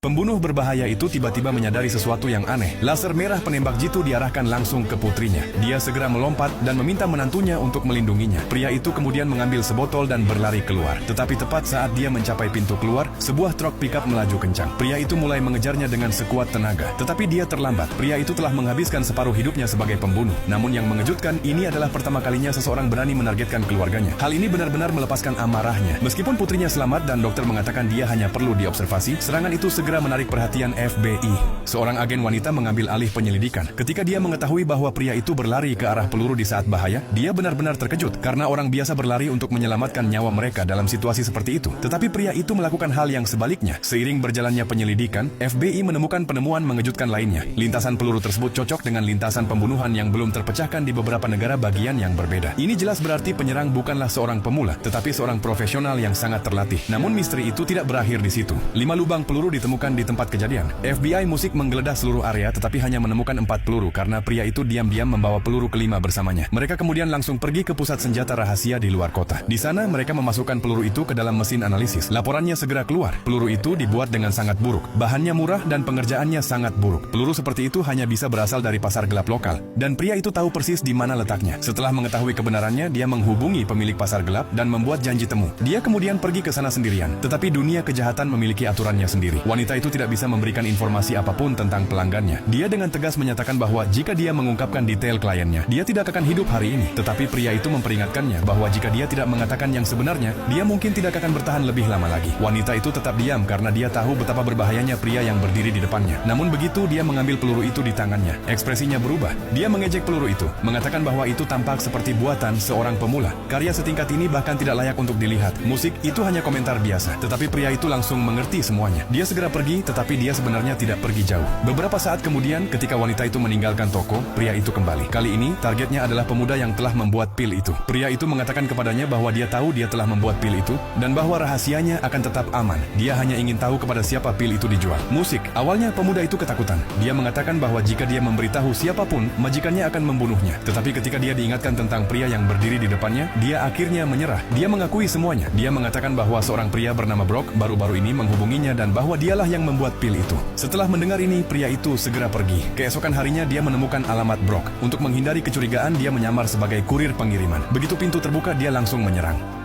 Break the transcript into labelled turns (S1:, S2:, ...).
S1: Pembunuh berbahaya itu tiba-tiba menyadari sesuatu yang aneh. Laser merah penembak jitu diarahkan langsung ke putrinya. Dia segera melompat dan meminta menantunya untuk melindunginya. Pria itu kemudian mengambil sebotol dan berlari keluar. Tetapi tepat saat dia mencapai pintu keluar, sebuah truk pickup melaju kencang. Pria itu mulai mengejarnya dengan sekuat tenaga. Tetapi dia terlambat. Pria itu telah menghabiskan separuh hidupnya sebagai pembunuh. Namun yang mengejutkan, ini adalah pertama kalinya seseorang berani menargetkan keluarganya. Hal ini benar-benar melepaskan amarahnya. Meskipun putrinya selamat dan dokter mengatakan dia hanya perlu diobservasi, serangan itu segera menarik perhatian FBI. Seorang agen wanita mengambil alih penyelidikan. Ketika dia mengetahui bahwa pria itu berlari ke arah peluru di saat bahaya, dia benar-benar terkejut karena orang biasa berlari untuk menyelamatkan nyawa mereka dalam situasi seperti itu. Tetapi pria itu melakukan hal yang sebaliknya. Seiring berjalannya penyelidikan, FBI menemukan penemuan mengejutkan lainnya. Lintasan peluru tersebut cocok dengan lintasan pembunuhan yang belum terpecahkan di beberapa negara bagian yang berbeda. Ini jelas berarti penyerang bukanlah seorang pemula, tetapi seorang profesional yang sangat terlatih. Namun misteri itu tidak berakhir di situ. 5 lubang peluru ditemukan di tempat kejadian. FBI musik menggeledah seluruh area tetapi hanya menemukan 4 peluru karena pria itu diam-diam membawa peluru kelima bersamanya. Mereka kemudian langsung pergi ke pusat senjata rahasia di luar kota. Di sana mereka memasukkan peluru itu ke dalam mesin analisis. Laporannya segera keluar. Peluru itu dibuat dengan sangat buruk. Bahannya murah dan pengerjaannya sangat buruk. Peluru seperti itu hanya bisa berasal dari pasar gelap lokal. Dan pria itu tahu persis di mana letaknya. Setelah mengetahui kebenarannya, dia menghubungi pemilik pasar gelap dan membuat janji temu. Dia kemudian pergi ke sana sendirian. Tetapi dunia kejahatan memiliki aturannya sendiri. Wanita itu tidak bisa memberikan informasi apapun tentang pelanggannya. Dia dengan tegas menyatakan bahwa jika dia mengungkapkan detail kliennya, dia tidak akan hidup hari ini. Tetapi pria itu memperingatkannya bahwa jika dia tidak mengatakan yang sebenarnya, dia mungkin tidak akan bertahan lebih lama lagi. Wanita itu tetap diam karena dia tahu betapa berbahayanya pria yang berdiri di depannya. Namun begitu dia mengambil peluru itu di tangannya, ekspresinya berubah. Dia mengejek peluru itu, mengatakan bahwa itu tampak seperti buatan seorang pemula. Karya setingkat ini bahkan tidak layak untuk dilihat. Musik itu hanya komentar biasa. Tetapi pria itu langsung mengerti semuanya. Dia segera pergi, tetapi dia sebenarnya tidak pergi jauh. Beberapa saat kemudian, ketika wanita itu meninggalkan toko, pria itu kembali. Kali ini, targetnya adalah pemuda yang telah membuat pil itu. Pria itu mengatakan kepadanya bahwa dia tahu dia telah membuat pil itu, dan bahwa rahasianya akan tetap aman. Dia hanya ingin tahu kepada siapa pil itu dijual. Musik. Awalnya pemuda itu ketakutan. Dia mengatakan bahwa jika dia memberitahu siapapun, majikannya akan membunuhnya. Tetapi ketika dia diingatkan tentang pria yang berdiri di depannya, dia akhirnya menyerah. Dia mengakui semuanya. Dia mengatakan bahwa seorang pria bernama Brock baru-baru ini menghubunginya dan bahwa dialah yang membuat pil itu. Setelah mendengar ini, pria itu segera pergi. Keesokan harinya dia menemukan alamat Brock. Untuk menghindari kecurigaan, dia menyamar sebagai kurir pengiriman. Begitu pintu terbuka, dia langsung menyerang.